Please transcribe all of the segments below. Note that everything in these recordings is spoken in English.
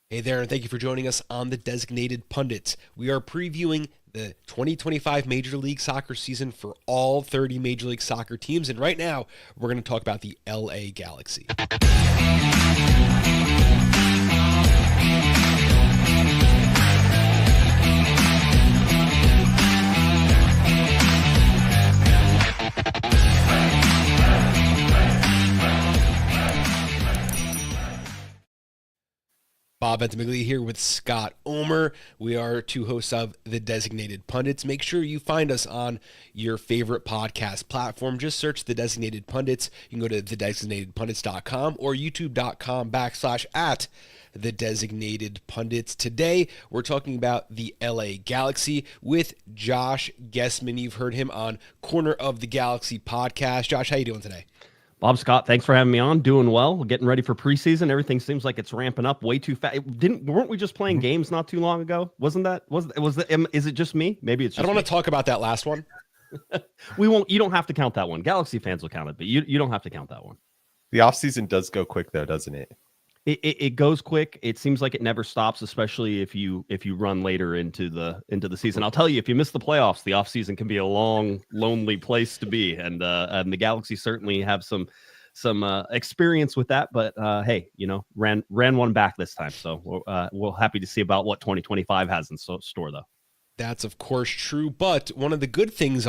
Hey there, and thank you for joining us on the Designated Pundits. We are previewing the 2025 Major League Soccer season for all 30 Major League Soccer teams, and right now we're going to talk about the LA Galaxy. Bob Ventimiglia here with Scott Omer. We are two hosts of the Designated Pundits. Make sure you find us on your favorite podcast platform. Just search the Designated Pundits. You can go to thedesignatedpundits.com or youtube.com/at the Designated Pundits. Today, we're talking about the LA Galaxy with Josh Guesman. You've heard him on Corner of the Galaxy podcast. Josh, how you doing today? Scott, thanks for having me on. Doing well. Getting ready for preseason. Everything seems like it's ramping up way too fast. Weren't we just playing games not too long ago? Is it just me? Maybe it's just I don't want to talk about that last one. We won't. You don't have to count that one. Galaxy fans will count it, but you don't have to count that one. The offseason does go quick though, doesn't it? It goes quick. It seems like it never stops, especially if you run later into the season. I'll tell you, if you miss the playoffs, the offseason can be a long, lonely place to be. And the Galaxy certainly have some experience with that. But hey, ran one back this time. So we're happy to see about what 2025 has in store, though. That's of course true, but one of the good things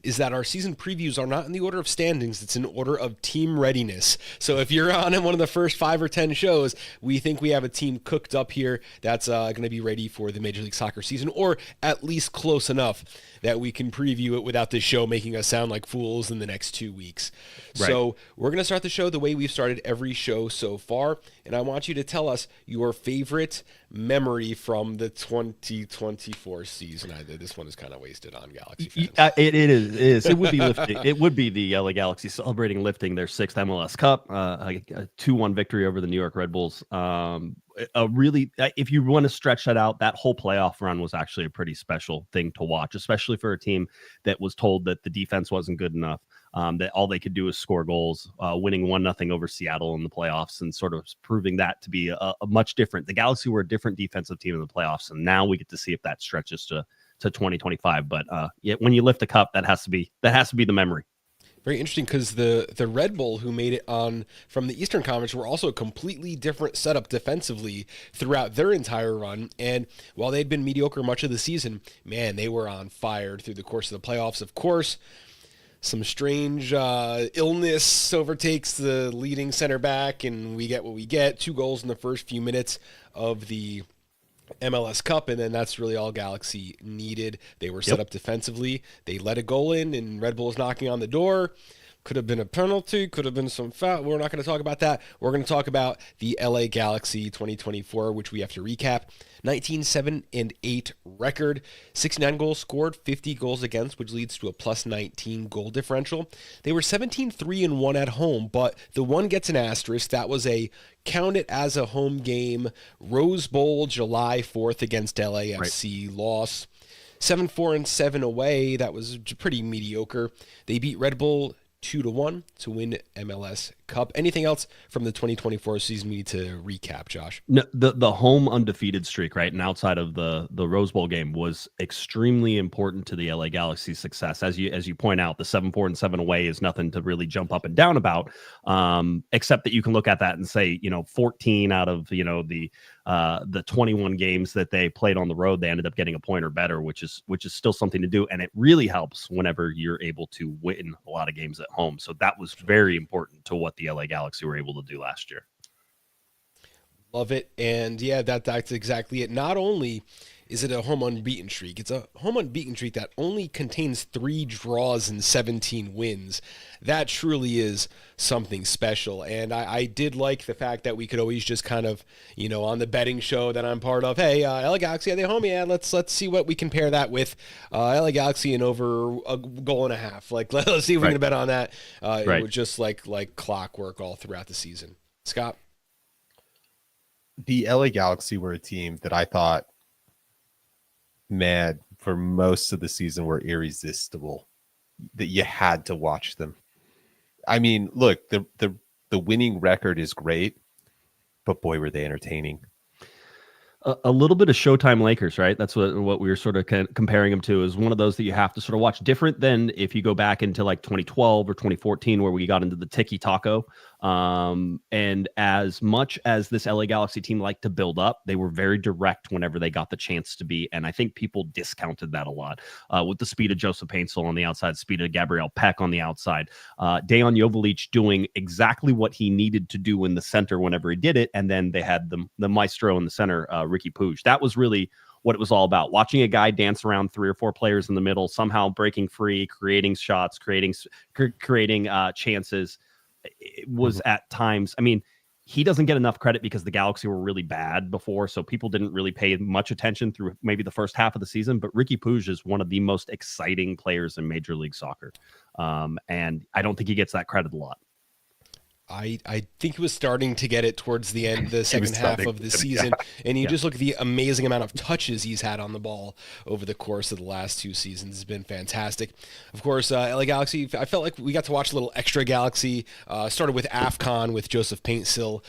is that our season previews are not in the order of standings, it's in order of team readiness. So if you're on in one of the first 5 or 10 shows, we think we have a team cooked up here that's going to be ready for the Major League Soccer season, or at least close enough that we can preview it without this show making us sound like fools in the next 2 weeks. Right. So we're going to start the show the way we've started every show so far, and I want you to tell us your favorite memory from the 2024 season. This one is kind of wasted on Galaxy fans. It is. It would be lifting. It would be the LA Galaxy celebrating lifting their 6th MLS Cup, a 2-1 victory over the New York Red Bulls. If you want to stretch that out, that whole playoff run was actually a pretty special thing to watch, especially for a team that was told that the defense wasn't good enough. That all they could do is score goals, winning 1-0 over Seattle in the playoffs, and sort of proving that to be a much different. The Galaxy were a different defensive team in the playoffs, and now we get to see if that stretches to 2025. But when you lift a cup, that has to be the memory. Very interesting, because the Red Bull, who made it on from the Eastern Conference, were also a completely different setup defensively throughout their entire run. And while they'd been mediocre much of the season, man, they were on fire through the course of the playoffs. Of course, some strange illness overtakes the leading center back, and we get what we get. 2 goals in the first few minutes of the MLS Cup, and then that's really all Galaxy needed. They were set up defensively. They let a goal in, and Red Bull's knocking on the door. Could have been a penalty, could have been some foul. We're not going to talk about that. We're going to talk about the LA Galaxy 2024, which we have to recap. 19-7-8 record, 69 goals scored, 50 goals against, which leads to a +19 goal differential. They were 17-3-1 at home, but the one gets an asterisk. That was a count it as a home game. Rose Bowl, July 4th against LAFC, loss. 7-4-7 away. That was pretty mediocre. They beat Red Bull 2-1 to win MLS Cup. Anything else from the 2024 season we need to recap, Josh? No, the home undefeated streak, right, and outside of the Rose Bowl game, was extremely important to the LA Galaxy's success. As you point out, the 7-4-7 away is nothing to really jump up and down about, except that you can look at that and say, 14 out of the 21 games that they played on the road, they ended up getting a point or better, which is still something to do, and it really helps whenever you're able to win a lot of games at home. So that was very important to what the LA Galaxy were able to do last year. Love it. And yeah, that's exactly it. Not only is it a home unbeaten streak, it's a home unbeaten streak that only contains 3 draws and 17 wins. That truly is something special. And I did like the fact that we could always just kind of, on the betting show that I'm part of, hey, LA Galaxy, are they home? Yeah, let's see what we compare that with. LA Galaxy and over a goal and a half. Like, let's see if we can bet on that. It was just like clockwork all throughout the season. Scott? The LA Galaxy were a team that I thought, man, for most of the season were irresistible, that you had to watch them. I mean, look, the winning record is great, but boy, were they entertaining. A little bit of Showtime Lakers, right? That's what we were sort of comparing him to, is one of those that you have to sort of watch, different than if you go back into like 2012 or 2014, where we got into the tiki taco. And as much as this LA Galaxy team liked to build up, they were very direct whenever they got the chance to be. And I think people discounted that a lot, with the speed of Joseph Paintsel on the outside, speed of Gabriel Peck on the outside, Dejan Jovalic doing exactly what he needed to do in the center whenever he did it. And then they had the maestro in the center, Ricky Puig. That was really what it was all about. Watching a guy dance around 3 or 4 players in the middle, somehow breaking free, creating shots, creating chances. It was at times, I mean, he doesn't get enough credit because the Galaxy were really bad before, so people didn't really pay much attention through maybe the first half of the season. But Ricky Puig is one of the most exciting players in Major League Soccer, and I don't think he gets that credit a lot. I think he was starting to get it towards the end, the second half of the season. Yeah. And you just look at the amazing amount of touches he's had on the ball over the course of the last 2 seasons. It's been fantastic. Of course, LA Galaxy, I felt like we got to watch a little extra Galaxy. Started with AFCON with Joseph Paintsel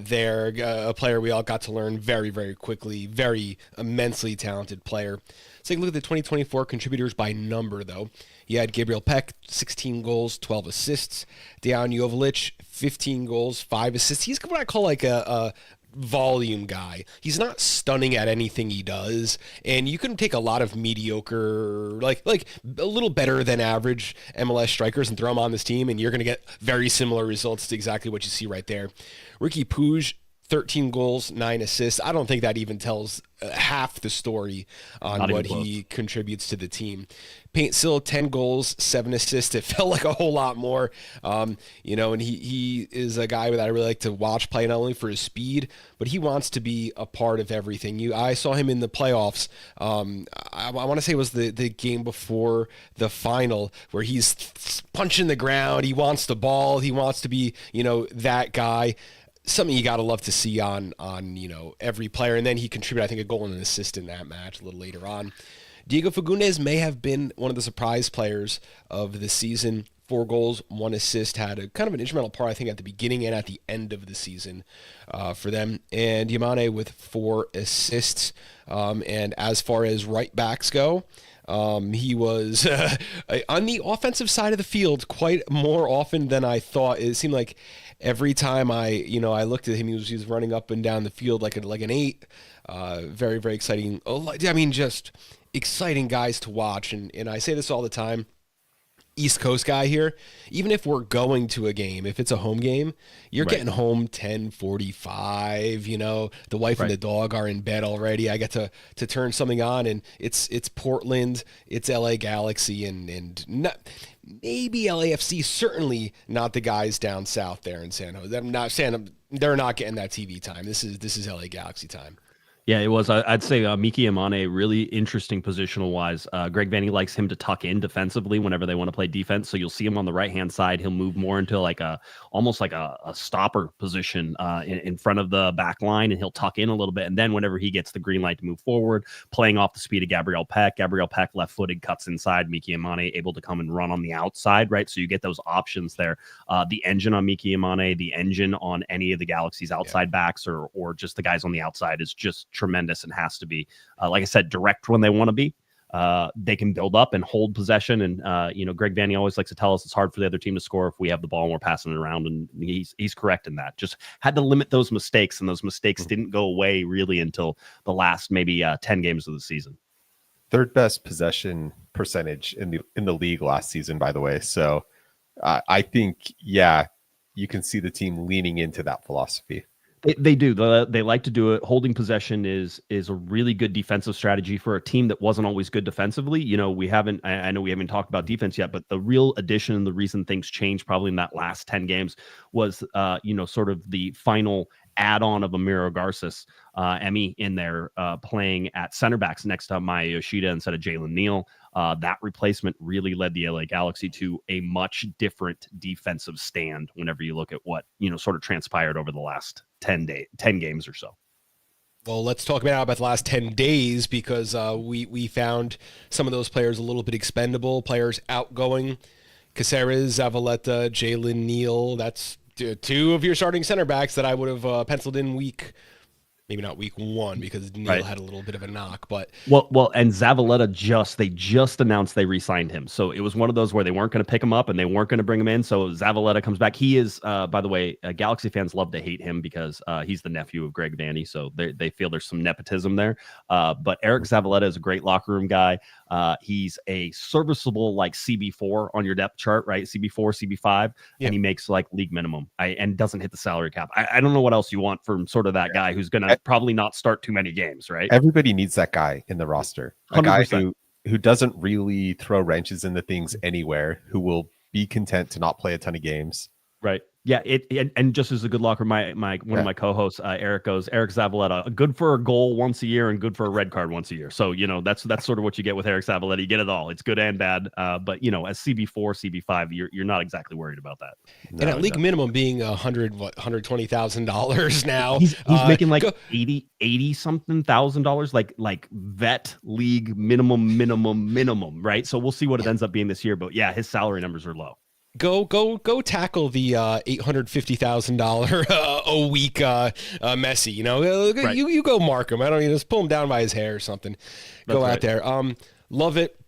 there, a player we all got to learn very, very quickly, very immensely talented player. Let's take a look at the 2024 contributors by number, though. You had Gabriel Peck, 16 goals, 12 assists. Dejan Jovalic, 15 goals, 5 assists. He's what I call like a volume guy. He's not stunning at anything he does, and you can take a lot of mediocre, like a little better than average MLS strikers and throw them on this team, and you're going to get very similar results to exactly what you see right there. Ricky Puig, 13 goals, 9 assists. I don't think that even tells half the story on what he contributes to the team. Paintsel, 10 goals, 7 assists. It felt like a whole lot more, and he is a guy that I really like to watch play, not only for his speed, but he wants to be a part of everything. I saw him in the playoffs. I want to say it was the game before the final, where he's punching the ground. He wants the ball. He wants to be, that guy. Something you got to love to see on every player. And then he contributed, I think, a goal and an assist in that match a little later on. Diego Fagundes may have been one of the surprise players of the season. 4 goals, 1 assist, had a kind of an instrumental part, I think, at the beginning and at the end of the season for them. And Yamane with 4 assists. And as far as right backs go, he was on the offensive side of the field quite more often than I thought. It seemed like every time I looked at him, he was running up and down the field like an 8. Very, very exciting. I mean, just exciting guys to watch. And I say this all the time. East Coast guy here, even if we're going to a game, if it's a home game, you're getting home 10:45, the wife and the dog are in bed already. I get to turn something on, and it's Portland, it's LA Galaxy, and not, maybe LAFC, certainly not the guys down south there in San Jose. They're not getting that TV time. This is LA Galaxy time. Yeah, it was. I'd say Miki Amane, really interesting positional-wise. Greg Vanney likes him to tuck in defensively whenever they want to play defense. So you'll see him on the right-hand side. He'll move more into almost like a stopper position in front of the back line, and he'll tuck in a little bit. And then whenever he gets the green light to move forward, playing off the speed of Gabriel Peck, left-footed, cuts inside. Miki Amane able to come and run on the outside, right? So you get those options there. The engine on Miki Amane, the engine on any of the Galaxy's outside backs or just the guys on the outside is just tremendous, and has to be, like I said, direct when they want to be. They can build up and hold possession, and Greg Vanney always likes to tell us it's hard for the other team to score if we have the ball and we're passing it around, and he's correct in that. Just had to limit those mistakes, and those mistakes didn't go away really until the last maybe 10 games of the season. 3rd best possession percentage in the league last season, by the way. So I think you can see the team leaning into that philosophy. They do. They like to do it. Holding possession is a really good defensive strategy for a team that wasn't always good defensively. I know we haven't talked about defense yet, but the real addition and the reason things changed probably in that last 10 games was, sort of the final add-on of Amiro Garces, Emmy in there playing at center backs next to Maya Yoshida instead of Jalen Neal. That replacement really led the LA Galaxy to a much different defensive stand whenever you look at what, sort of transpired over the last 10 games or so. Well, let's talk about the last 10 days, because we found some of those players a little bit expendable, players outgoing. Caceres, Zavaleta, Jalen Neal, that's 2 of your starting center backs that I would have penciled in week Maybe not week 1 because Neal had a little bit of a knock, but and Zavaleta they just announced they re-signed him. So it was one of those where they weren't going to pick him up and they weren't going to bring him in. So Zavaleta comes back. He is, by the way, Galaxy fans love to hate him because he's the nephew of Greg Vanney. So they feel there's some nepotism there. But Eric Zavaleta is a great locker room guy. He's a serviceable like CB4 on your depth chart, right? CB4, CB5, and he makes like league minimum and doesn't hit the salary cap. I don't know what else you want from sort of that guy who's going to probably not start too many games, right? Everybody needs that guy in the roster. A 100%. guy who doesn't really throw wrenches into things anywhere, who will be content to not play a ton of games. Right. Yeah, and just as a good locker, one of my co-hosts, Eric Zavaleta, good for a goal once a year and good for a red card once a year. So that's sort of what you get with Eric Zavaleta. You get it all. It's good and bad. But as CB4, CB5, you're not exactly worried about that. And at league minimum being $120,000 now, he's making like 80 something $1,000, like vet league minimum, right? So we'll see what it ends up being this year. But yeah, his salary numbers are low. Go tackle the $850,000 a week Messi. You go mark him. I don't need to just pull him down by his hair or something. Go out there. Love it.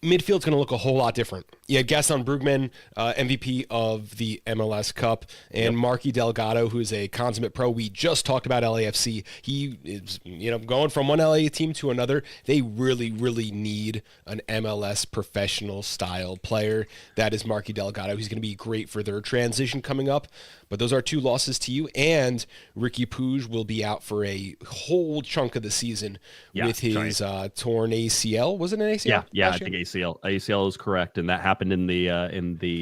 Midfield's going to look a whole lot different. You had Gaston Brugman, MVP of the MLS Cup, and Marky Delgado, who is a consummate pro. We just talked about LAFC. He is, going from one LA team to another. They really, really need an MLS professional style player. That is Marky Delgado. He's going to be great for their transition coming up. But those are 2 losses to you, and Ricky Puig will be out for a whole chunk of the season with his torn ACL. Was it an ACL? Yeah, I think ACL is correct, and that happened in the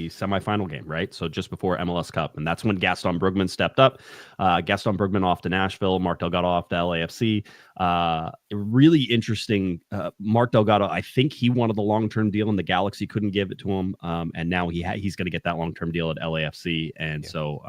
semifinal game, right? So just before MLS Cup, and that's when Gaston Brugman stepped up. Gaston Brugman off to Nashville, Mark Delgado off to LAFC. Really interesting. Mark Delgado, I think he wanted the long-term deal, and the Galaxy couldn't give it to him, and now he's going to get that long-term deal at LAFC, and so.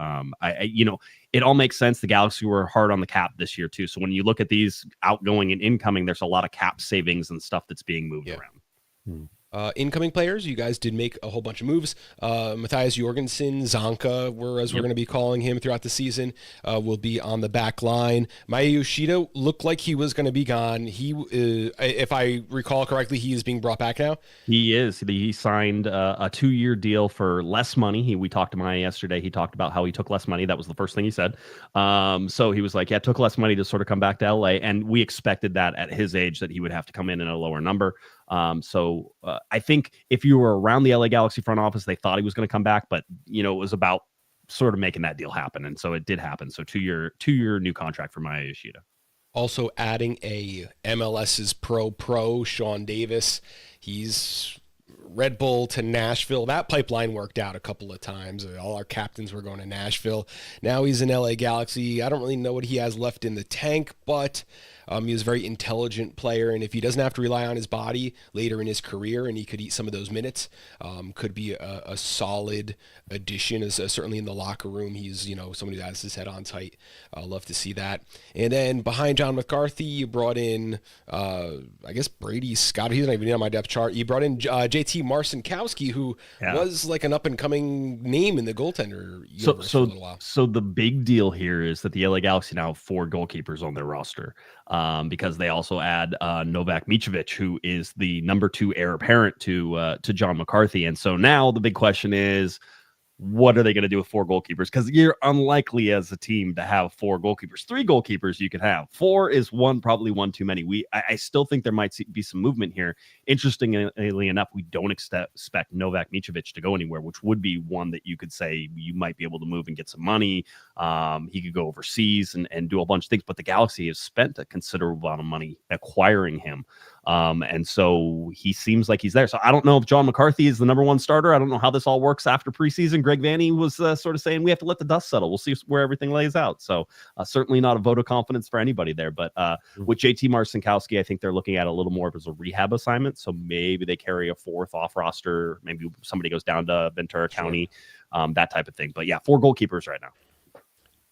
It all makes sense. The Galaxy were hard on the cap this year too. So when you look at these outgoing and incoming, there's a lot of cap savings and stuff that's being moved around. Incoming players, you guys did make a whole bunch of moves. Matthias Jorgensen, Zonka, we're going to be calling him throughout the season, will be on the back line. Maya Yoshida looked like he was going to be gone. He, if I recall correctly, he is being brought back now. He is. He signed a 2-year deal for less money. We talked to Maya yesterday. He talked about how he took less money. That was the first thing he said. So he was like, took less money to sort of come back to LA. And we expected that at his age that he would have to come in a lower number. So I think if you were around the LA Galaxy front office, they thought he was going to come back, but it was about sort of making that deal happen. And so it did happen. So 2-year new contract for Maya Yoshida. Also adding a MLS's pro Sean Davis. He's Red Bull to Nashville. That pipeline worked out a couple of times. All our captains were going to Nashville. Now he's in LA Galaxy. I don't really know what he has left in the tank, but he was a very intelligent player, and if he doesn't have to rely on his body later in his career and he could eat some of those minutes, could be a solid addition, certainly in the locker room. He's somebody who has his head on tight. I'll love to see that. And then behind John McCarthy, you brought in, I guess, Brady Scott. He's not even on my depth chart. You brought in JT Marcinkowski, who was like an up-and-coming name in the goaltender universe for a little while. So the big deal here is that the LA Galaxy now have 4 goalkeepers on their roster. Because they also add Novak Mitrovic, who is the number 2 heir apparent to John McCarthy. And so now the big question is, what are they going to do with 4 goalkeepers? Because you're unlikely as a team to have 4 goalkeepers. 3 goalkeepers you could have. 4 is probably one too many. I still think there might be some movement here. Interestingly enough, we don't expect Novak Mitrovic to go anywhere, which would be one that you could say you might be able to move and get some money. He could go overseas and do a bunch of things, but the Galaxy has spent a considerable amount of money acquiring him. And so he seems like he's there. So I don't know if John McCarthy is the number 1 starter. I don't know how this all works after preseason. Greg Vanney was sort of saying we have to let the dust settle. We'll see where everything lays out. So certainly not a vote of confidence for anybody there. But with JT Marcinkowski, I think they're looking at it a little more as a rehab assignment. So maybe they carry a 4th off roster. Maybe somebody goes down to Ventura County, that type of thing. But yeah, 4 goalkeepers right now.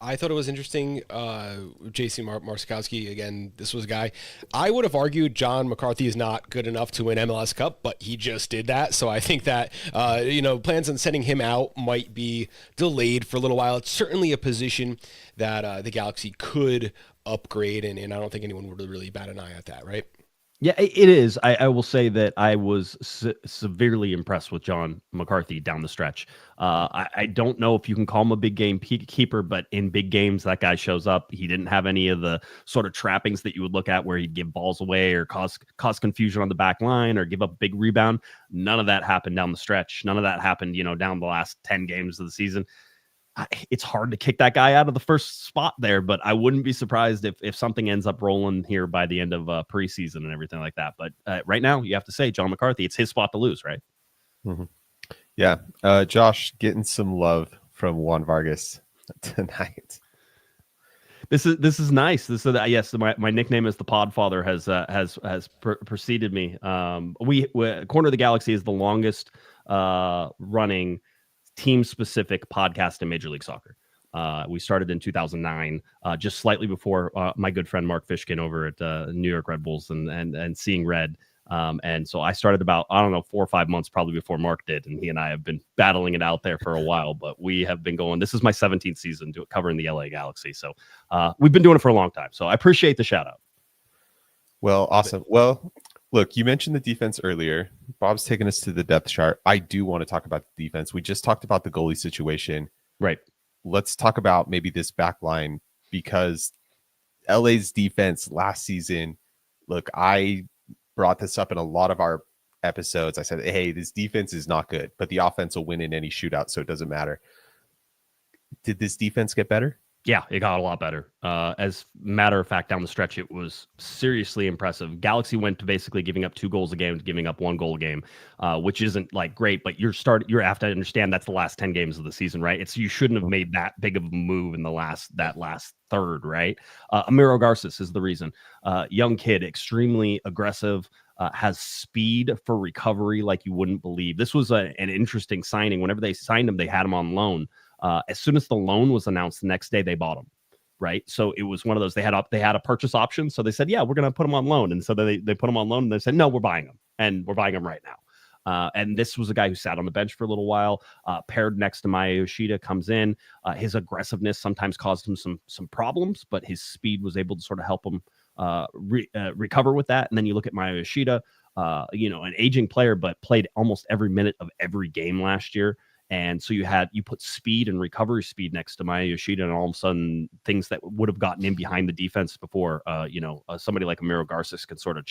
I thought it was interesting. JC Marskowski, again, this was a guy. I would have argued John McCarthy is not good enough to win MLS Cup, but he just did that. So I think that, plans on sending him out might be delayed for a little while. It's certainly a position that the Galaxy could upgrade, and I don't think anyone would really bat an eye at that, right? Yeah, it is. I will say that I was severely impressed with John McCarthy down the stretch. I don't know if you can call him a big game keeper, but in big games, that guy shows up. He didn't have any of the sort of trappings that you would look at where he'd give balls away or cause confusion on the back line or give up a big rebound. None of that happened down the stretch. None of that happened, down the last 10 games of the season. It's hard to kick that guy out of the first spot there, but I wouldn't be surprised if something ends up rolling here by the end of preseason and everything like that. But right now, you have to say John McCarthy, it's his spot to lose, right? Mm-hmm. Yeah. Josh, getting some love from Juan Vargas tonight. This is nice. Yes, my nickname as the Podfather has preceded me. We Corner of the Galaxy is the longest running team-specific podcast in Major League Soccer. We started in 2009, just slightly before my good friend Mark Fishkin over at New York Red Bulls and Seeing Red. And so I started about, 4 or 5 months probably before Mark did, and he and I have been battling it out there for a while, but we have been going. This is my 17th season covering the LA Galaxy. So we've been doing it for a long time. So I appreciate the shout out. Well, awesome. Well, look, you mentioned the defense earlier. Bob's taking us to the depth chart. I do want to talk about the defense. We just talked about the goalie situation. Right. Let's talk about maybe this back line, because LA's defense last season, look, I brought this up in a lot of our episodes. I said, hey, this defense is not good, but the offense will win in any shootout, so it doesn't matter. Did this defense get better? Yeah, it got a lot better. As a matter of fact, down the stretch, it was seriously impressive. Galaxy went to basically giving up 2 goals a game to giving up 1 goal a game, which isn't like great, but you have to understand that's the last 10 games of the season, right? You shouldn't have made that big of a move in that last third, right? Amiro Garces is the reason. Young kid, extremely aggressive, has speed for recovery like you wouldn't believe. This was an interesting signing. Whenever they signed him, they had him on loan. As soon as the loan was announced, the next day they bought him, right? So it was one of those, they had a purchase option. So they said, yeah, we're going to put him on loan. And so they put him on loan and they said, no, we're buying him, and we're buying him right now. And this was a guy who sat on the bench for a little while, paired next to Maya Yoshida, comes in. His aggressiveness sometimes caused him some problems, but his speed was able to sort of help him recover with that. And then you look at Maya Yoshida, an aging player, but played almost every minute of every game last year. And so you put speed and recovery speed next to Maya Yoshida, and all of a sudden things that would have gotten in behind the defense before, somebody like Amiro Garces can sort of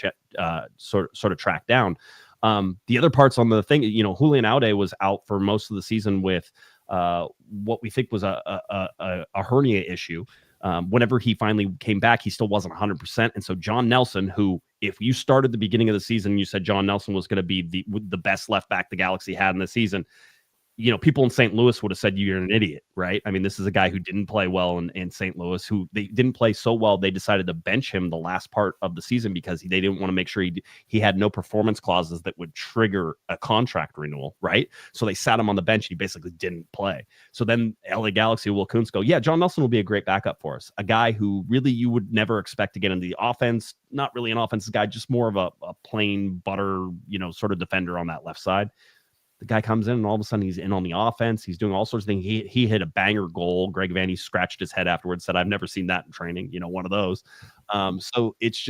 track down. The other parts on the thing, Julian Aude was out for most of the season with what we think was a hernia issue. Whenever he finally came back, he still wasn't 100%. And so John Nelson, who, if you started the beginning of the season, you said John Nelson was going to be the best left back the Galaxy had in the season, people in St. Louis would have said you're an idiot, right? I mean, this is a guy who didn't play well in St. Louis, who they didn't play so well. They decided to bench him the last part of the season because they didn't want to make sure he had no performance clauses that would trigger a contract renewal, right? So they sat him on the bench. He basically didn't play. So then LA Galaxy, Will Kuntz go, yeah, John Nelson will be a great backup for us. A guy who really you would never expect to get into the offense, not really an offensive guy, just more of a plain butter, sort of defender on that left side. The guy comes in and all of a sudden he's in on the offense. He's doing all sorts of things. He hit a banger goal. Greg Vanny scratched his head afterwards, said, I've never seen that in training, one of those. So it's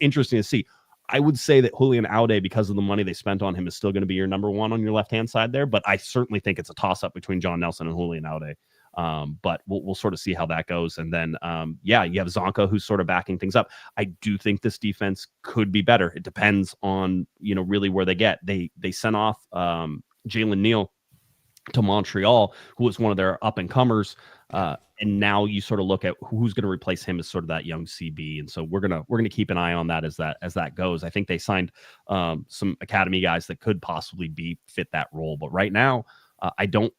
interesting to see. I would say that Julian Aude, because of the money they spent on him, is still going to be your number one on your left-hand side there. But I certainly think it's a toss-up between John Nelson and Julian Aude. But we'll sort of see how that goes. And then, you have Zonka, who's sort of backing things up. I do think this defense could be better. It depends on, really where they get. They sent off Jalen Neal to Montreal, who was one of their up-and-comers. And now you sort of look at who's going to replace him as sort of that young CB. And so we're gonna keep an eye on that as that goes. I think they signed some academy guys that could possibly fit that role. But right now, I don't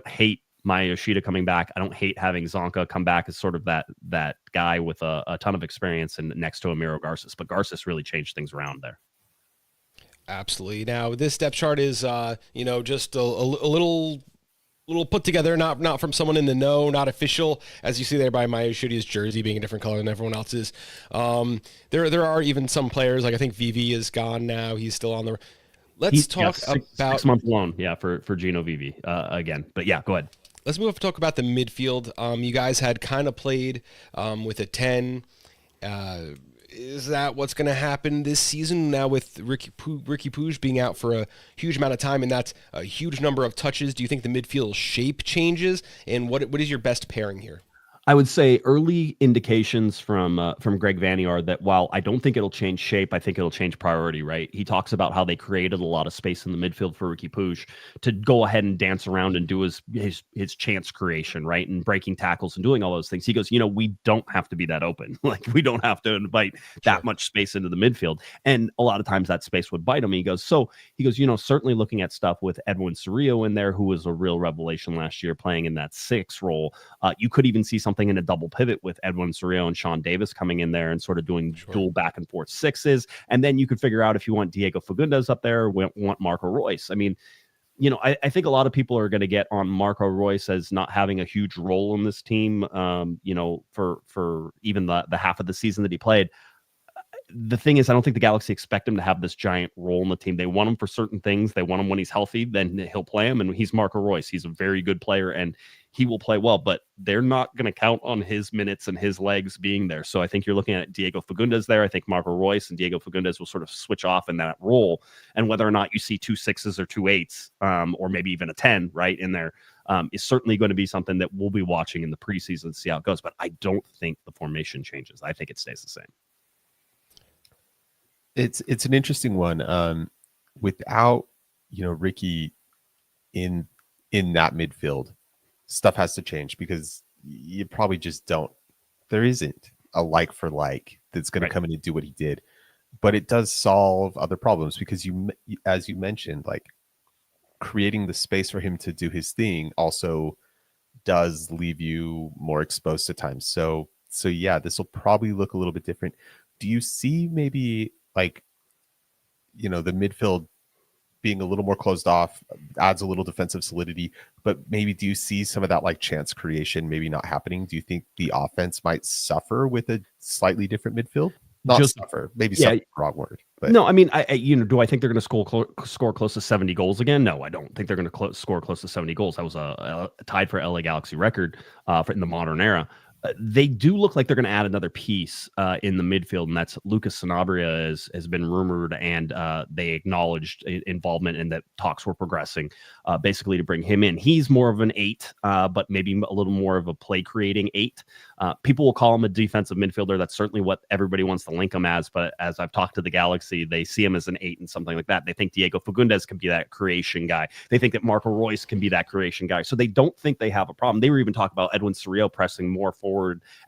hate Maya Yoshida coming back. I don't hate having Zonka come back as sort of that guy with a ton of experience and next to Amiro Garces. But Garces really changed things around there. Absolutely. Now, this depth chart is, just a little little put together, not from someone in the know, not official, as you see there by Maya Shudi's jersey being a different color than everyone else's. There are even some players, like I think VV is gone now. He's still on the. Let's talk about 6 month loan, for Gino Vivi again. But yeah, go ahead. Let's move up to talk about the midfield. You guys had kind of played with a 10. Is that what's going to happen this season now with Ricky Puig being out for a huge amount of time, and that's a huge number of touches? Do you think the midfield shape changes, and what is your best pairing here? I would say early indications from Greg Vanney are that while I don't think it'll change shape, I think it'll change priority, right? He talks about how they created a lot of space in the midfield for Ricky Puig to go ahead and dance around and do his chance creation, right? And breaking tackles and doing all those things. He goes, we don't have to be that open. Like, we don't have to invite that much space into the midfield. And a lot of times that space would bite him. He goes, certainly looking at stuff with Edwin Cerrillo in there, who was a real revelation last year playing in that 6 role. You could even see something in a double pivot with Edwin Cerrillo and Sean Davis coming in there and sort of doing dual back and forth 6s. And then you could figure out if you want Diego Fagundes up there or want Marco Reus. I mean, I think a lot of people are going to get on Marco Reus as not having a huge role in this team, for even the half of the season that he played. The thing is, I don't think the Galaxy expect him to have this giant role in the team. They want him for certain things. They want him when he's healthy, then he'll play him. And he's Marco Reus. He's a very good player and he will play well, but they're not going to count on his minutes and his legs being there. So I think you're looking at Diego Fagundes there. I think Marco Reus and Diego Fagundes will sort of switch off in that role. And whether or not you see 2 6s or 2 8s, or maybe even a 10 right in there, is certainly going to be something that we'll be watching in the preseason to see how it goes. But I don't think the formation changes. I think it stays the same. It's an interesting one. Without Ricky in that midfield, stuff has to change because you probably just don't. There isn't a like for like that's going to come in and do what he did, but it does solve other problems because as you mentioned, like creating the space for him to do his thing also does leave you more exposed to times. So yeah, this will probably look a little bit different. Do you see maybe like, the midfield being a little more closed off adds a little defensive solidity, but maybe do you see some of that like chance creation maybe not happening? Do you think the offense might suffer with a slightly different midfield? Not just suffer, maybe suffer, wrong word. But no, I mean, do I think they're going to score close to 70 goals again? No, I don't think they're going to score close to 70 goals. That was a tied for LA Galaxy record in the modern era. They do look like they're going to add another piece in the midfield, and that's Lucas Sanabria has been rumored, and they acknowledged involvement and that talks were progressing, basically to bring him in. He's more of an 8, but maybe a little more of a play-creating 8. People will call him a defensive midfielder. That's certainly what everybody wants to link him as, but as I've talked to the Galaxy, they see him as an 8 and something like that. They think Diego Fagundes can be that creation guy. They think that Marco Reus can be that creation guy. So they don't think they have a problem. They were even talking about Edwin Cerrillo pressing more forward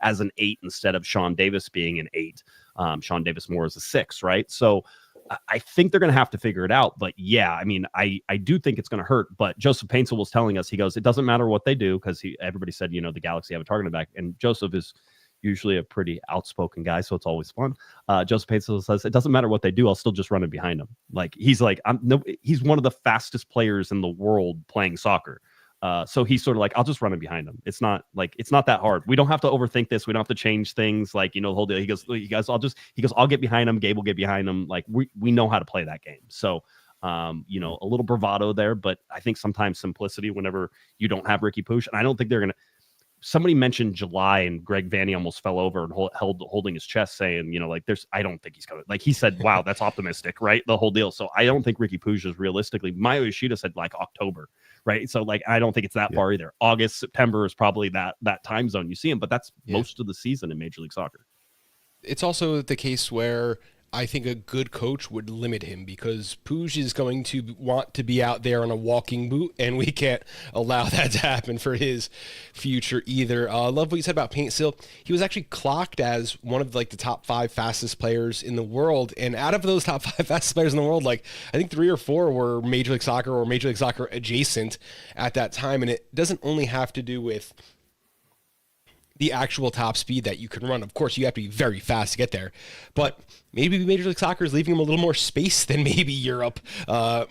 as an 8 instead of Sean Davis being an 8. Sean Davis more as a 6, right? So I think they're going to have to figure it out. But yeah, I mean, I do think it's going to hurt. But Joseph Paintsel was telling us, he goes, it doesn't matter what they do, because everybody said, the Galaxy have a target back. And Joseph is usually a pretty outspoken guy, so it's always fun. Joseph Paintsel says, it doesn't matter what they do, I'll still just run in behind them. Like, he's like, he's one of the fastest players in the world playing soccer. So he's sort of like, I'll just run in behind him. It's not that hard. We don't have to overthink this. We don't have to change things. Like, the whole deal. He goes, I'll get behind him. Gabe will get behind him. Like, we know how to play that game. So, a little bravado there, but I think sometimes simplicity whenever you don't have Ricky Puig. And I don't think they're going to. Somebody mentioned July, and Greg Vanney almost fell over and holding his chest, saying, I don't think he's coming. Like, he said, wow, that's optimistic, right? The whole deal. So I don't think Ricky Puig is realistically. Maya Yoshida said like October, right? So like, I don't think it's that far either. August, September is probably that time zone you see him, but that's most of the season in Major League Soccer. It's also the case where I think a good coach would limit him, because Puig is going to want to be out there on a walking boot, and we can't allow that to happen for his future either. I love what you said about Paintsel. He was actually clocked as one of like the top 5 fastest players in the world, and out of those top 5 fastest players in the world, like I think 3 or 4 were Major League Soccer or Major League Soccer adjacent at that time, and it doesn't only have to do with the actual top speed that you can run. Of course, you have to be very fast to get there, but maybe Major League Soccer is leaving him a little more space than maybe Europe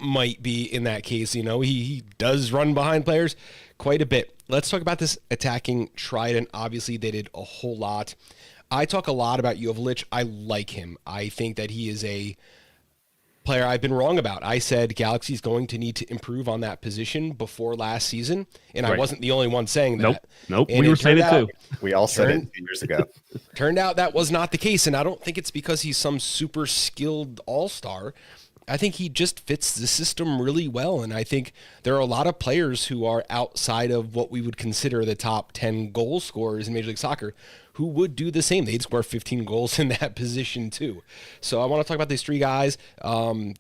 might be in that case. He does run behind players. quite a bit. Let's talk about this attacking trident. Obviously, they did a whole lot. I talk a lot about Joveljic. I like him. I think that he is a player I've been wrong about. I said Galaxy's going to need to improve on that position before last season, and I wasn't the only one saying that. Nope. And we were saying it too. We all said it 2 years ago. Turned out that was not the case, and I don't think it's because he's some super skilled all-star. I think he just fits the system really well, and I think there are a lot of players who are outside of what we would consider the top 10 goal scorers in Major League Soccer who would do the same. They'd score 15 goals in that position too. So I want to talk about these three guys,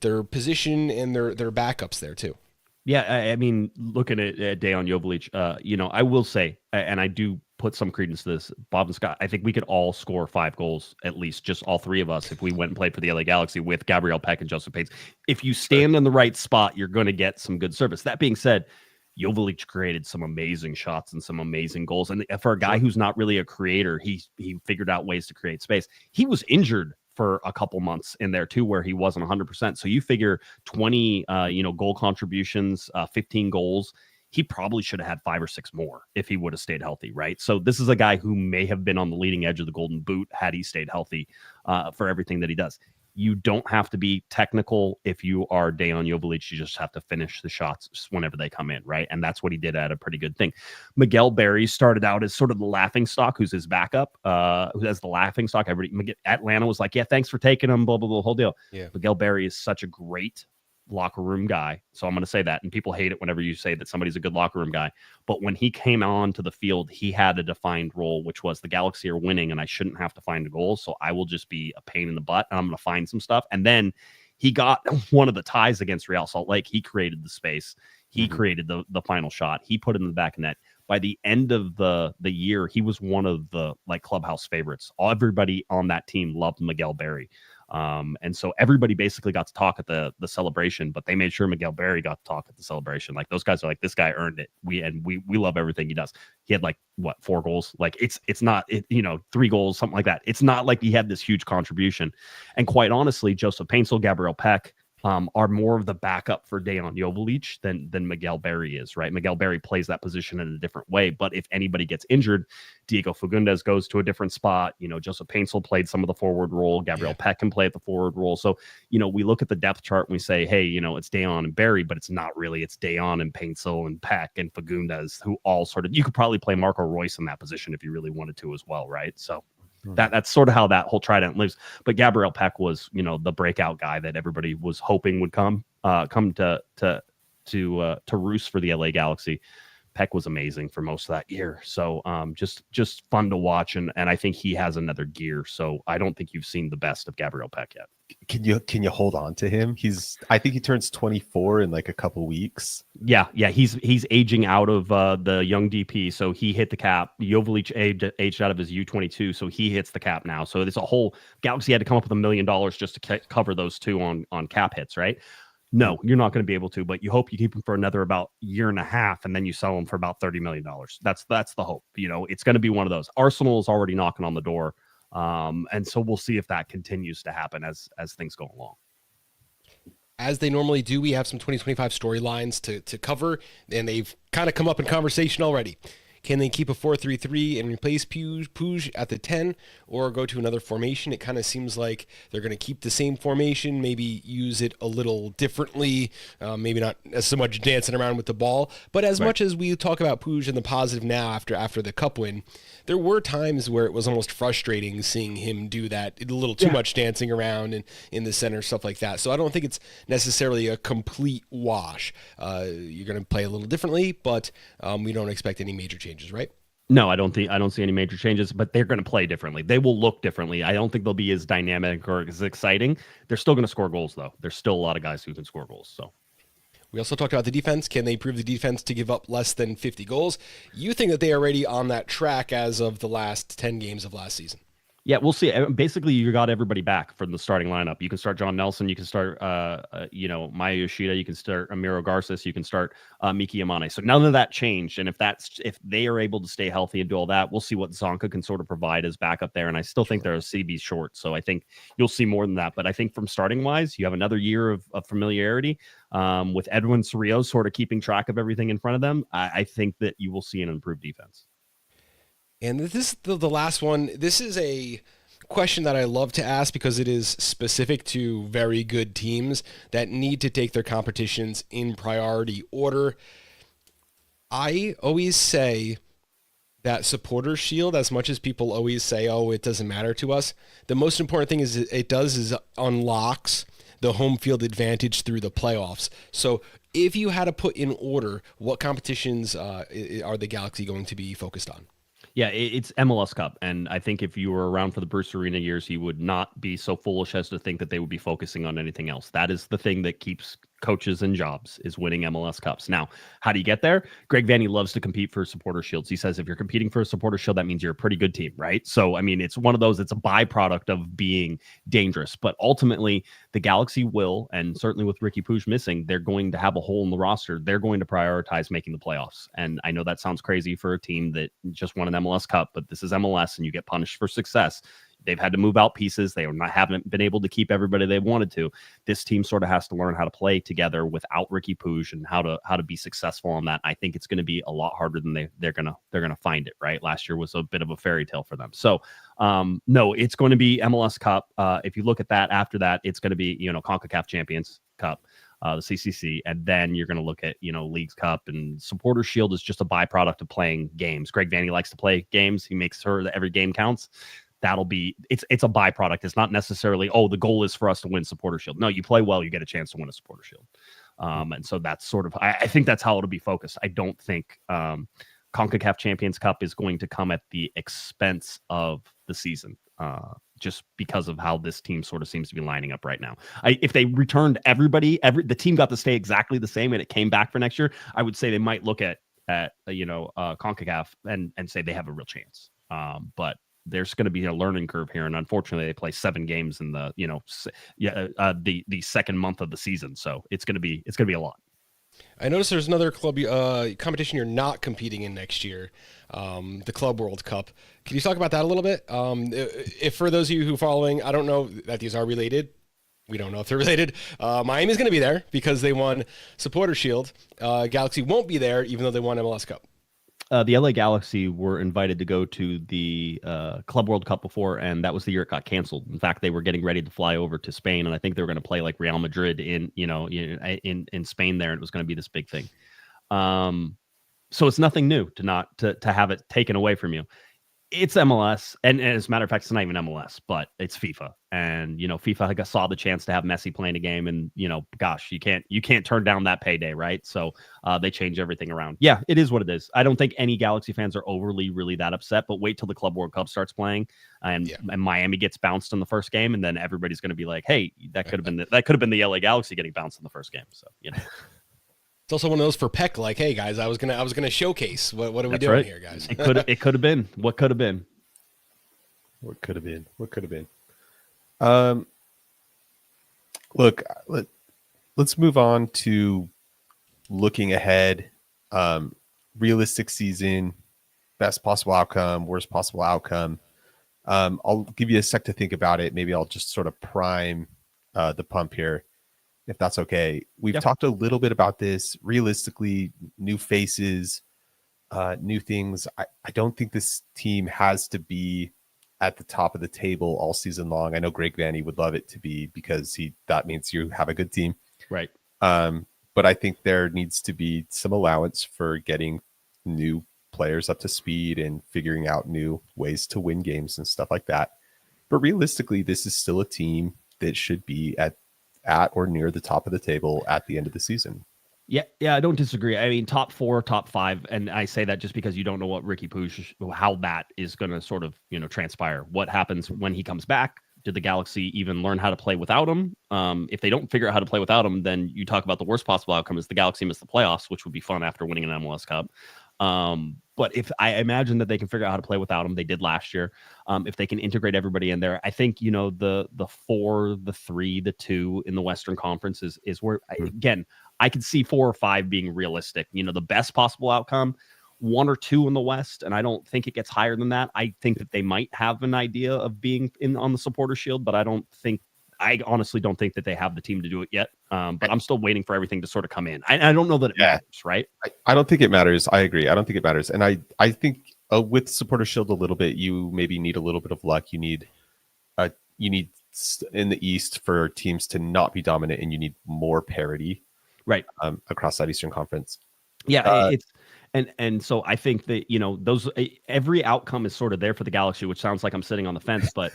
their position and their backups there too. Yeah, I mean, looking at Dejan Joveljic, I will say, and I do put some credence to this, Bob and Scott, I think we could all score 5 goals, at least, just all three of us, if we went and played for the LA Galaxy with Gabriel Peck and Joseph Pates. If you stand in the right spot, you're going to get some good service. That being said, Joveljic created some amazing shots and some amazing goals. And for a guy who's not really a creator, he figured out ways to create space. He was injured for a couple months in there too, where he wasn't 100%. So you figure 20, goal contributions, 15 goals. He probably should have had 5 or 6 more if he would have stayed healthy, right? So this is a guy who may have been on the leading edge of the Golden Boot had he stayed healthy for everything that he does. You don't have to be technical if you are Dejan Joveljic. You just have to finish the shots whenever they come in, right? And that's what he did at a pretty good thing. Miguel Berry started out as sort of the laughing stock, who's his backup, who has the laughing stock. Atlanta was like, yeah, thanks for taking him, blah, blah, blah, whole deal. Yeah. Miguel Berry is such a great locker room guy. So I'm going to say that. And people hate it whenever you say that somebody's a good locker room guy. But when he came on to the field, he had a defined role, which was the Galaxy are winning and I shouldn't have to find a goal. So I will just be a pain in the butt and I'm going to find some stuff. And then he got one of the ties against Real Salt Lake. He created the space. He created the final shot. He put it in the back of net. By the end of the year, he was one of the clubhouse favorites. Everybody on that team loved Miguel Berry. And so everybody basically got to talk at the celebration, but they made sure Miguel Berry got to talk at the celebration. Like those guys are like, this guy earned it. We love everything he does. He had 4 goals. It's not 3 goals, something like that. It's not like he had this huge contribution. And quite honestly, Joseph Paintsel, Gabriel Peck, are more of the backup for Dejan Joveljic than Miguel Berry is, right? Miguel Berry plays that position in a different way, but if anybody gets injured, Diego Fagundes goes to a different spot. Joseph Paintsel played some of the forward role. Gabriel Peck can play at the forward role. So, we look at the depth chart and we say, hey, it's Dejan and Berry, but it's not really. It's Dejan and Paintsel and Peck and Fagundes, who all you could probably play Marco Royce in that position if you really wanted to as well, right? So that's sort of how that whole trident lives. But Gabriel Peck was, the breakout guy that everybody was hoping would come to roost for the LA Galaxy. Peck was amazing for most of that year. So just fun to watch. And I think he has another gear. So I don't think you've seen the best of Gabriel Peck yet. Can you hold on to him? I think he turns 24 in a couple weeks. Yeah. He's aging out of the young DP. So he hit the cap. Joveljic aged out of his U22. So he hits the cap now. So it's a whole Galaxy had to come up with $1 million just to cover those two on cap hits, right? No, you're not going to be able to, but you hope you keep him for another about year and a half, and then you sell him for about $30 million. That's the hope. It's going to be one of those. Arsenal is already knocking on the door. And so we'll see if that continues to happen as things go along. As they normally do, we have some 2025 storylines to cover, and they've kind of come up in conversation already. Can they keep a 4-3-3 and replace Puig at the 10 or go to another formation? It kind of seems like they're going to keep the same formation, maybe use it a little differently, maybe not so much dancing around with the ball. But as much as we talk about Puig and the positive now after the Cup win, there were times where it was almost frustrating seeing him do that, a little too much dancing around and in the center, stuff like that. So I don't think it's necessarily a complete wash. You're going to play a little differently, but we don't expect any major changes. Right? No, I don't see any major changes, but they're going to play differently. They will look differently. I don't think they'll be as dynamic or as exciting. They're still going to score goals, though. There's still a lot of guys who can score goals. So we also talked about the defense. Can they improve the defense to give up less than 50 goals? You think that they are already on that track as of the last 10 games of last season? Yeah, we'll see. Basically, you got everybody back from the starting lineup. You can start John Nelson. You can start, Maya Yoshida. You can start Amiro Garces. You can start Miki Amane. So none of that changed. And if they are able to stay healthy and do all that, we'll see what Zonka can sort of provide as backup there. And I still think they're a CB short. So I think you'll see more than that. But I think from starting wise, you have another year of familiarity with Edwin Cerrillo sort of keeping track of everything in front of them. I think that you will see an improved defense. And this is the last one. This is a question that I love to ask because it is specific to very good teams that need to take their competitions in priority order. I always say that supporter shield, as much as people always say, oh, it doesn't matter to us, the most important thing is unlocks the home field advantage through the playoffs. So if you had to put in order, what competitions are the Galaxy going to be focused on? Yeah, it's MLS Cup. And I think if you were around for the Bruce Arena years, you would not be so foolish as to think that they would be focusing on anything else. That is the thing that keeps coaches in jobs, is winning MLS Cups. Now, how do you get there? Greg Vanney loves to compete for supporter shields. He says if you're competing for a supporter shield, that means you're a pretty good team, right? So, I mean, it's one of those, it's a byproduct of being dangerous. But ultimately, the Galaxy will, and certainly with Ricky Puig missing, they're going to have a hole in the roster. They're going to prioritize making the playoffs. And I know that sounds crazy for a team that just won an MLS Cup, but this is MLS and you get punished for success. They've had to move out pieces. They haven't been able to keep everybody they wanted to. This team sort of has to learn how to play together without Ricky Puig and how to be successful on that. I think it's going to be a lot harder than they're gonna find it. Right, last year was a bit of a fairy tale for them. So no, it's going to be MLS Cup. If you look at that, after that, it's going to be CONCACAF Champions Cup, the CCC, and then you're going to look at Leagues Cup, and Supporter Shield is just a byproduct of playing games. Greg Vanney likes to play games. He makes sure that every game counts. It's a byproduct. It's not necessarily, the goal is for us to win Supporter Shield. No, you play well, you get a chance to win a Supporter Shield. And so that's sort of, I think that's how it'll be focused. I don't think CONCACAF Champions Cup is going to come at the expense of the season, just because of how this team sort of seems to be lining up right now. If they returned the team got to stay exactly the same and it came back for next year, I would say they might look at CONCACAF and say they have a real chance. But there's going to be a learning curve here, and unfortunately, they play 7 games in the the second month of the season, so it's going to be a lot. I noticed there's another club competition you're not competing in next year, the Club World Cup. Can you talk about that a little bit? If for those of you who are following, I don't know that these are related. We don't know if they're related. Miami's going to be there because they won Supporter Shield. Galaxy won't be there, even though they won MLS Cup. The LA Galaxy were invited to go to the Club World Cup before, and that was the year it got canceled. In fact, they were getting ready to fly over to Spain, and I think they were going to play like Real Madrid in Spain there, and it was going to be this big thing. So it's nothing new to have it taken away from you. It's MLS, and as a matter of fact, it's not even MLS, but it's FIFA. And FIFA saw the chance to have Messi playing a game, and gosh, you can't turn down that payday, right? So they change everything around. Yeah, it is what it is. I don't think any Galaxy fans are overly really that upset, but wait till the Club World Cup starts playing, and Miami gets bounced in the first game, and then everybody's going to be like, hey, that could have been the LA Galaxy getting bounced in the first game. So It's also one of those for Peck, like, hey guys, I was gonna showcase what are we doing here, guys? It could have been. What could have been? What could have been? What could have been? Look, let's move on to looking ahead. Realistic season, best possible outcome, worst possible outcome. I'll give you a sec to think about it. Maybe I'll just sort of prime the pump here, if that's okay. We've talked a little bit about this. Realistically, new faces, new things. I don't think this team has to be at the top of the table all season long. I know Greg Vanney would love it to be, because that means you have a good team. Right. But I think there needs to be some allowance for getting new players up to speed and figuring out new ways to win games and stuff like that. But realistically, this is still a team that should be at or near the top of the table at the end of the season. Yeah, I don't disagree. I mean, top 4, top 5, and I say that just because you don't know what Ricky Puig, how that is going to sort of transpire. What happens when he comes back? Did the Galaxy even learn how to play without him? If they don't figure out how to play without him, then you talk about the worst possible outcome is the Galaxy miss the playoffs, which would be fun after winning an MLS Cup. But if I imagine that they can figure out how to play without him, they did last year. If they can integrate everybody in there, I think, the 4, the 3, the 2 in the Western Conference is where, again, I could see 4 or 5 being realistic. The best possible outcome, 1 or 2 in the West, and I don't think it gets higher than that. I think that they might have an idea of being on the Supporter Shield, but I honestly don't think that they have the team to do it yet. But I'm still waiting for everything to sort of come in. I don't know that it matters, right? I don't think it matters. I agree. I don't think it matters. And I think with Supporter Shield a little bit, you maybe need a little bit of luck. You need in the East for teams to not be dominant, and you need more parity, right, across that Eastern Conference. Yeah, and so I think that those every outcome is sort of there for the Galaxy, which sounds like I'm sitting on the fence, but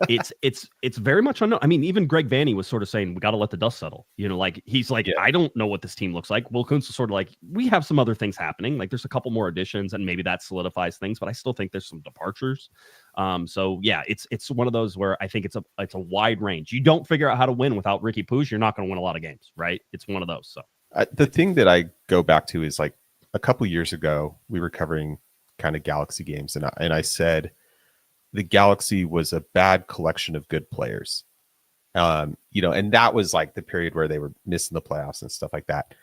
it's very much unknown. I mean, even Greg Vanney was sort of saying we got to let the dust settle. He's like, I don't know what this team looks like. Will Kuntz is sort of like, we have some other things happening. Like there's a couple more additions, and maybe that solidifies things, but I still think there's some departures. So yeah, it's one of those where I think it's a wide range. You don't figure out how to win without Ricky Puig, you're not going to win a lot of games, right? It's one of those. So the thing that I go back to is, like, a couple years ago, we were covering kind of Galaxy games, and I said the Galaxy was a bad collection of good players. And that was like the period where they were missing the playoffs and stuff like that.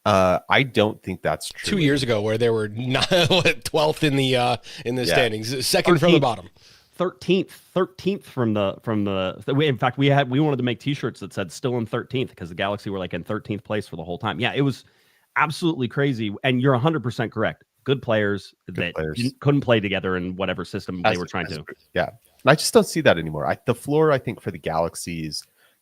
I don't think that's true. 2 years ago, where they were not 12th in the standings, second 13th from the bottom. 13th from the. In fact, we wanted to make T-shirts that said "still in 13th" because the Galaxy were like in 13th place for the whole time. Yeah, it was absolutely crazy, and you're 100% correct. Good players couldn't play together in whatever system they were trying to. Yeah, and I just don't see that anymore. The floor, I think, for the Galaxy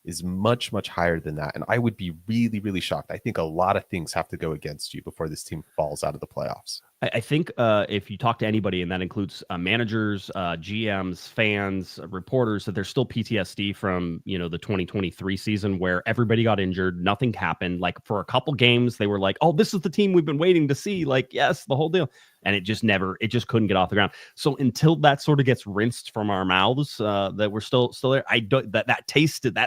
is much, much higher than that, and I would be really, really shocked. I think a lot of things have to go against you before this team falls out of the playoffs. I think if you talk to anybody, and that includes managers, GMs, fans, reporters, that there's still PTSD from the 2023 season where everybody got injured, nothing happened. Like for a couple games, they were like, "Oh, this is the team we've been waiting to see." Like, yes, the whole deal, and it just couldn't get off the ground. So until that sort of gets rinsed from our mouths, that we're still there. I don't that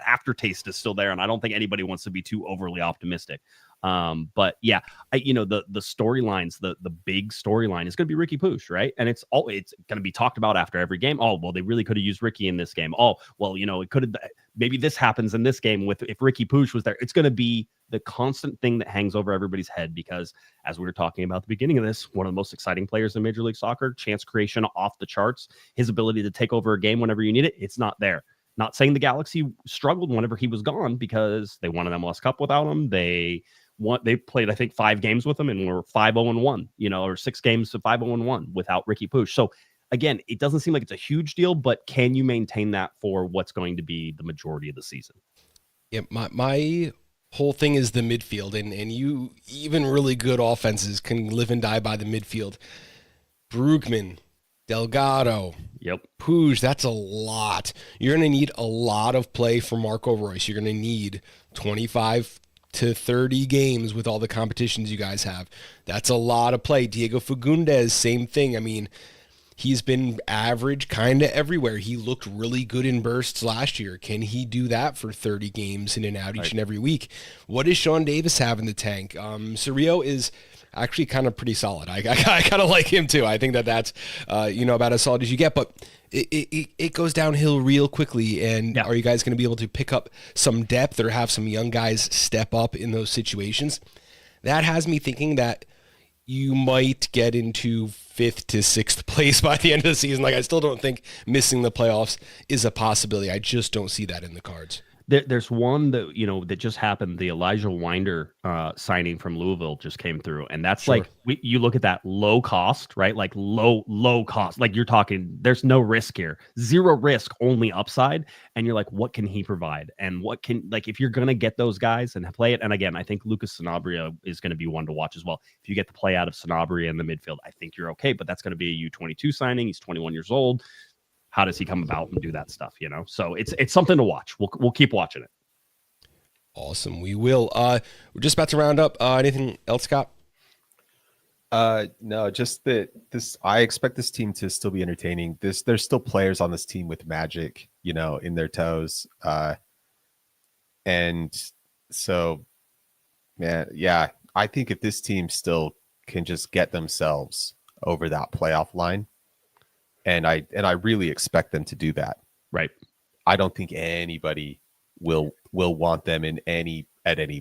aftertaste is still there, and I don't think anybody wants to be too overly optimistic. But yeah, the storylines, the big storyline is going to be Ricky Puig, right? And it's going to be talked about after every game. Oh, well, they really could have used Ricky in this game. Oh, well, it could have, maybe this happens in this game if Ricky Puig was there. It's going to be the constant thing that hangs over everybody's head because, as we were talking about at the beginning of this, one of the most exciting players in Major League Soccer, chance creation off the charts, his ability to take over a game whenever you need it, it's not there. Not saying the Galaxy struggled whenever he was gone because they won an MLS Cup without him. They played, I think, 5 games with him and were 5-0-1, or 6 games to 5-0-1 without Ricky Puig. So again, it doesn't seem like it's a huge deal, but can you maintain that for what's going to be the majority of the season? Yeah, my whole thing is the midfield, and you even really good offenses can live and die by the midfield. Brugman, Delgado, Puig, that's a lot. You're going to need a lot of play from Marco Reus. You're going to need 25 to 30 games with all the competitions you guys have. That's a lot of play. Diego Fagundes, same thing. I mean, he's been average kind of everywhere. He looked really good in bursts last year. Can he do that for 30 games in and out each and every week? What does Sean Davis have in the tank? Cerrillo is actually kind of pretty solid. I kind of like him too. I think that's about as solid as you get, but it goes downhill real quickly. And Are you guys going to be able to pick up some depth or have some young guys step up in those situations? That has me thinking that you might get into 5th to 6th place by the end of the season. Like, I still don't think missing the playoffs is a possibility. I just don't see that in the cards. There's one that that just happened. The Elijah Winder signing from Louisville just came through, and that's like you look at that low cost, right? Like low cost. Like you're talking, there's no risk here, 0 risk, only upside. And you're like, what can he provide? And what can if you're gonna get those guys and play it? And again, I think Lucas Sanabria is going to be one to watch as well. If you get the play out of Sanabria in the midfield, I think you're okay. But that's going to be a U22 signing. He's 21 years old. How does he come about and do that stuff? So it's something to watch. We'll keep watching it. Awesome. We will. We're just about to round up. Anything else, Scott? No, just that I expect this team to still be entertaining. There's still players on this team with magic, in their toes. And so, man, yeah, I think if this team still can just get themselves over that playoff line. And I really expect them to do that. Right. I don't think anybody will want them at any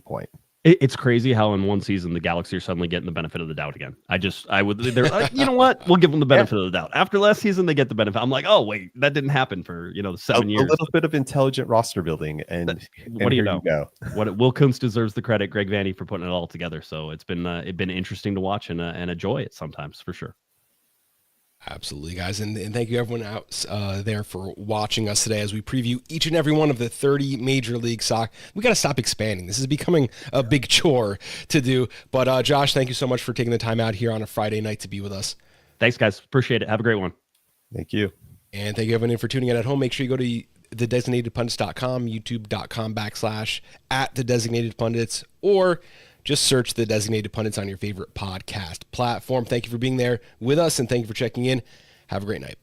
point. It's crazy how in one season the Galaxy are suddenly getting the benefit of the doubt again. They're like, you know what? We'll give them the benefit of the doubt. After last season, they get the benefit. I'm like, oh wait, that didn't happen for the 7 years. A little bit of intelligent roster building, and what do you know? Go. Will Kuntz deserves the credit. Greg Vanney for putting it all together. So it's been interesting to watch and a joy at sometimes for sure. Absolutely, guys. And thank you everyone out there for watching us today as we preview each and every one of the 30 Major League Soccer. We got to stop expanding. This is becoming a big chore to do. But Josh, thank you so much for taking the time out here on a Friday night to be with us. Thanks, guys. Appreciate it. Have a great one. Thank you. And thank you everyone for tuning in at home. Make sure you go to thedesignatedpundits.com, youtube.com/@thedesignatedpundits, or just search The Designated Pundits on your favorite podcast platform. Thank you for being there with us, and thank you for checking in. Have a great night.